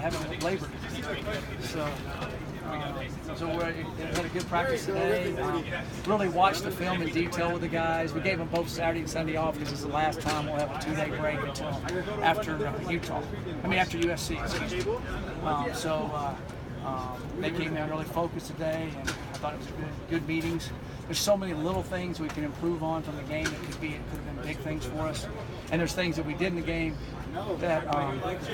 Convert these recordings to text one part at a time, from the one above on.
haven't labored. So we had a good practice today. Really watched the film in detail with the guys. We gave them both Saturday and Sunday off because it's the last time we'll have a 2-day break until after after USC. Excuse me. They came in really focused today, and I thought it was good meetings. There's so many little things we can improve on from the game. It could have been big things for us. And there's things that we did in the game that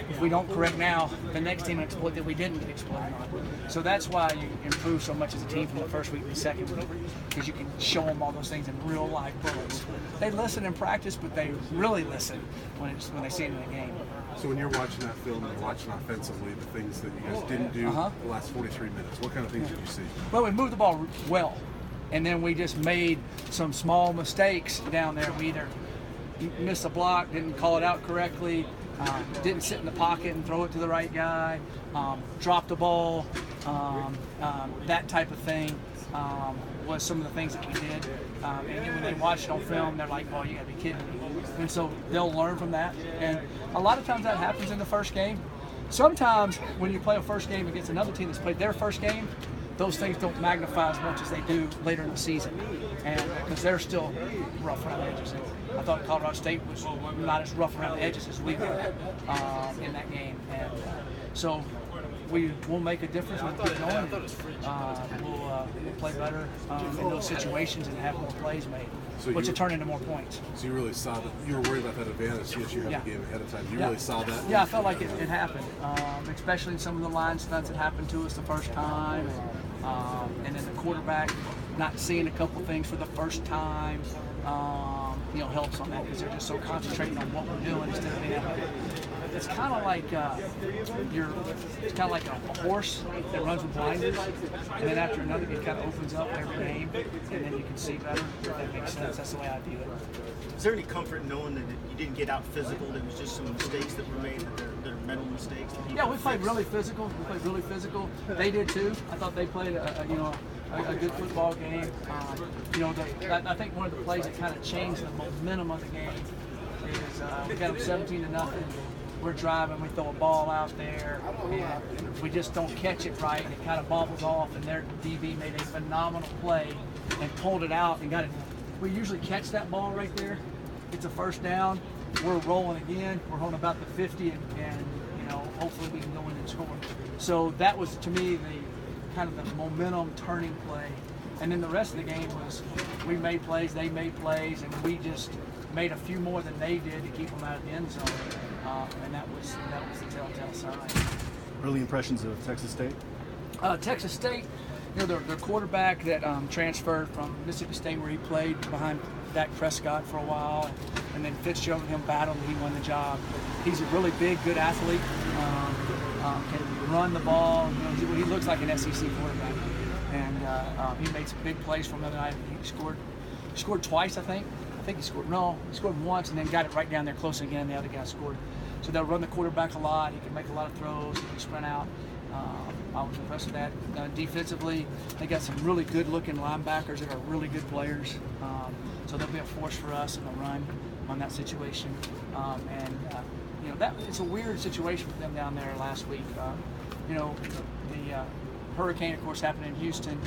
if we don't correct now, the next team will exploit that we didn't get exploited on. So that's why you improve so much as a team from the first week to the second week, because you can show them all those things in real life bullets. They listen in practice, but they really listen when they see it in the game. So when you're watching that film and you're watching offensively, the things that you guys didn't do the last 43 minutes, what kind of things did you see? Well, we moved the ball well, and then we just made some small mistakes down there. We either missed a block, didn't call it out correctly, didn't sit in the pocket and throw it to the right guy, dropped the ball, that type of thing was some of the things that we did. And when they watch it on film, they're like, "Oh, you gotta be kidding me!" And so they'll learn from that. And a lot of times that happens in the first game. Sometimes when you play a first game against another team that's played their first game, those things don't magnify as much as they do later in the season, and because they're still rough around the edges. I thought Colorado State was not as rough around the edges as we were in that game, and so we will make a difference. We'll keep going. We'll play better in those situations and have more plays made, which will turn into more points. So you really saw that. You were worried about that advantage. Yes, you had the game ahead of time. You really saw that. Yeah, I felt like it happened, especially in some of the line stunts that happened to us the first time, and then the quarterback not seeing a couple things for the first time. Helps on that because they're just so concentrating on what we're doing instead of being able to. It's kind of like a horse that runs with blinders, and then after another, it kind of opens up every game, and then you can see better. If that makes sense. That's the way I view it. Is there any comfort knowing that you didn't get out physical? There was just some mistakes that were made. That they're mental mistakes. Yeah, we played really physical. They did too. I thought they played a good football game. I think one of the plays that kind of changed the momentum of the game is we got them 17-0. We're driving, we throw a ball out there, and we just don't catch it right, and it kind of bobbles off, and their DB made a phenomenal play and pulled it out and got it. We usually catch that ball right there. It's a first down. We're rolling again. We're on about the 50, and hopefully we can go in and score. So that was, to me, the kind of the momentum turning play. And then the rest of the game was we made plays, they made plays, and we just made a few more than they did to keep them out of the end zone. And that was the telltale sign. Early impressions of Texas State? Texas State, their quarterback that transferred from Mississippi State, where he played behind Dak Prescott for a while, and then Fitzgerald and him battled, and he won the job. He's a really big, good athlete. Can run the ball. He looks like an SEC quarterback, and he made some big plays from the other night. He scored twice, I think. He scored once, and then got it right down there close again. The other guy scored. So they'll run the quarterback a lot. He can make a lot of throws. He can sprint out. I was impressed with that. Defensively, they got some really good-looking linebackers that are really good players. So they'll be a force for us in the run on that situation. That it's a weird situation for them down there last week. The hurricane, of course, happened in Houston,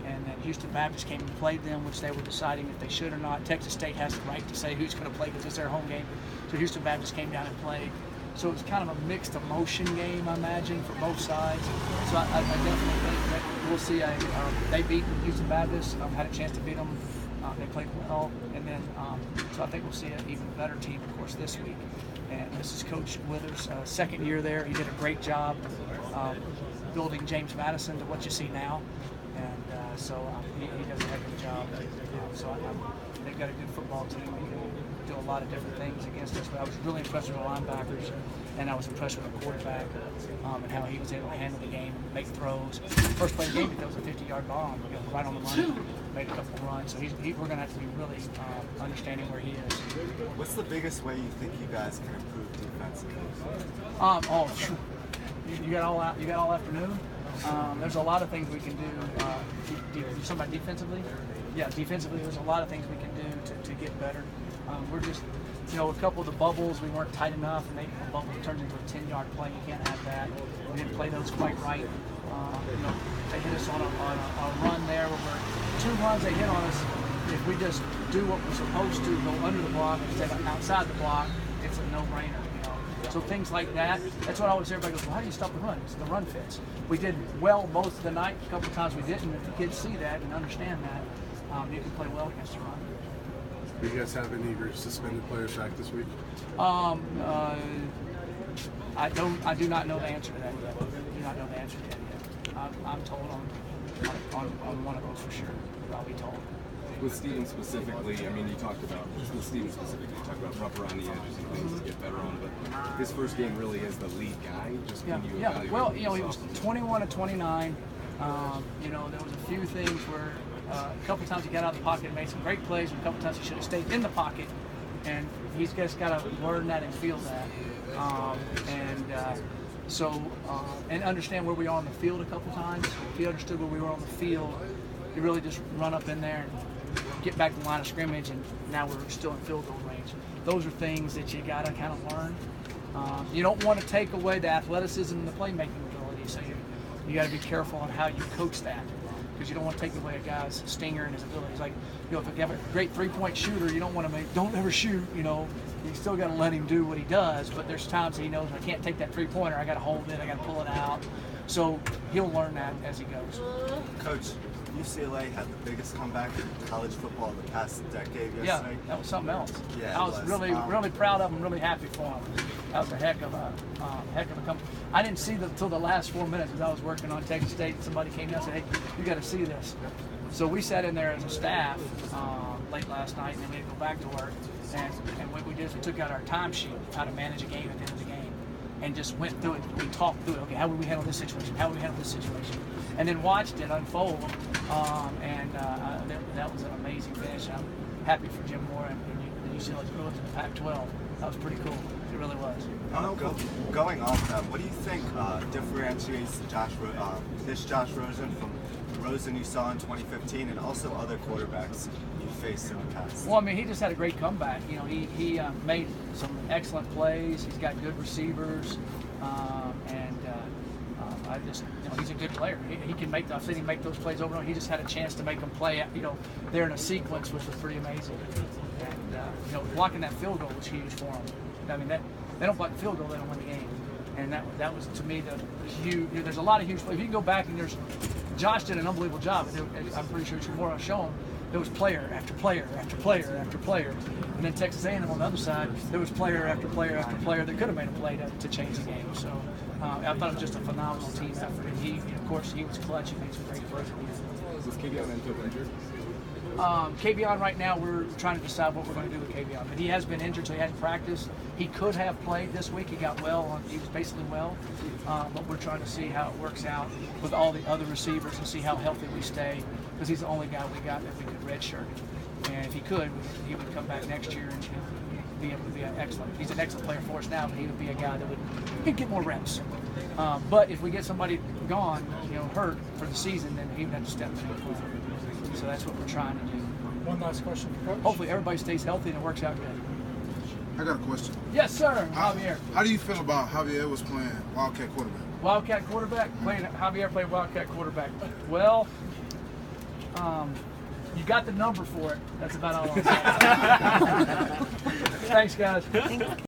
and then Houston Baptist came and played them, which they were deciding if they should or not. Texas State has the right to say who's going to play because it's their home game. So Houston Baptist came down and played. So it was kind of a mixed emotion game, I imagine, for both sides. So I definitely think that we'll see. They beat Houston Baptist. Had a chance to beat them. They played well, and then so I think we'll see an even better team, of course, this week. And this is Coach Withers' second year there. He did a great job building James Madison to what you see now, and so he does a heck of a job. So they've got a good football team. He can do a lot of different things against us. But I was really impressed with the linebackers, and I was impressed with the quarterback and how he was able to handle the game, make throws. First play of the game, that was a 50-yard bomb, right on the money. Made a couple of runs, so we're going to have to be really understanding where he is. What's the biggest way you think you guys can improve defensively? You got all afternoon. There's a lot of things we can do. You talking about defensively? Yeah, defensively, there's a lot of things we can do to get better. You know, a couple of the bubbles, we weren't tight enough, and the bubble turns into a 10-yard play. You can't have that. We didn't play those quite right. You know, they hit us on a run there where we're 2 runs they hit on us. If we just do what we're supposed to, go under the block instead of outside the block, it's a no-brainer. You know, so things like that. That's what I always everybody goes, well, how do you stop the run? It's the run fits. We did well most of the night. A couple of times we didn't. If the kids see that and understand that, you can play well against the run. Do you guys have any of your suspended players back this week? I do not know the answer to that yet. I do not know the answer to that yet. I'm told on one of those for sure. I'll be told. With Steven specifically, I mean, you talked about rougher on the edges and things to get better on, but his first game really is the lead guy. Just can you evaluate? Well, you know, he was 21 to 29. You know, there was a few things where a couple times he got out of the pocket and made some great plays, and a couple times he should have stayed in the pocket. And he's just got to learn that and feel that, and understand where we are on the field a couple times. If he understood where we were on the field, he really just run up in there and get back to the line of scrimmage, and now we're still in field goal range. Those are things that you got to kind of learn. You don't want to take away the athleticism and the playmaking ability, so you got to be careful on how you coach that, because you don't want to take away a guy's stinger and his abilities. Like, you know, if you have a great three-point shooter, you don't want to don't ever shoot. You know, you still got to let him do what he does. But there's times he knows, I can't take that three-pointer. I got to hold it. I got to pull it out. So he'll learn that as he goes. Coach, UCLA had the biggest comeback in college football in the past decade yesterday. Yeah, that was something else. Yeah, I was really proud of him, really happy for him. That was a heck of a comeback. I didn't see them until the last 4 minutes because I was working on Texas State, and somebody came in and said, hey, you got to see this. So we sat in there as a staff late last night, and then we had to go back to work. And what we did is we took out our timesheet, how to manage a game at the end of the game, and just went through it. We talked through it. Okay, how would we handle this situation? How would we handle this situation? And then watched it unfold. That was an amazing finish. I'm happy for Jim Moore and UCLA's growth in the Pac-12. That was pretty cool. It really was. Going off that, what do you think differentiates this Josh Rosen from the Rosen you saw in 2015 and also other quarterbacks you faced in the past? Well, I mean, he just had a great comeback. You know, he made some excellent plays. He's got good receivers, I just, you know, he's a good player. He can make. I've seen him make those plays over and over. He just had a chance to make them play. You know, there in a sequence, which was pretty amazing. And you know, blocking that field goal was huge for him. I mean, they don't block the field goal, they don't win the game. And that was to me the huge. You know, there's a lot of huge plays. If you can go back and Josh did an unbelievable job. I'm pretty sure tomorrow I'll show him. There was player after player after player after player, and then Texas A&M on the other side, there was player after player after player that could have made a play to change the game. So I thought it was just a phenomenal team effort. And he, of course, he was clutch. He made some great plays. Is Kavion injured? Kavion right now, we're trying to decide what we're going to do with Kavion. But he has been injured, so he hadn't practiced. He could have played this week. He got well. He was basically well. But we're trying to see how it works out with all the other receivers and see how healthy we stay, because he's the only guy we got that we could redshirt. And if he could, he would come back next year and be able to be an excellent. He's an excellent player for us now, but he would be a guy that he'd get more reps. But if we get somebody gone, you know, hurt for the season, then he would have to step in. So that's what we're trying to do. One last question, Coach. Hopefully everybody stays healthy and it works out good. I got a question. Yes, sir. Javier. How do you feel about Javier was playing Wildcat quarterback? Wildcat quarterback? Javier played Wildcat quarterback. Well, you got the number for it. That's about all I'll say. Thanks, guys.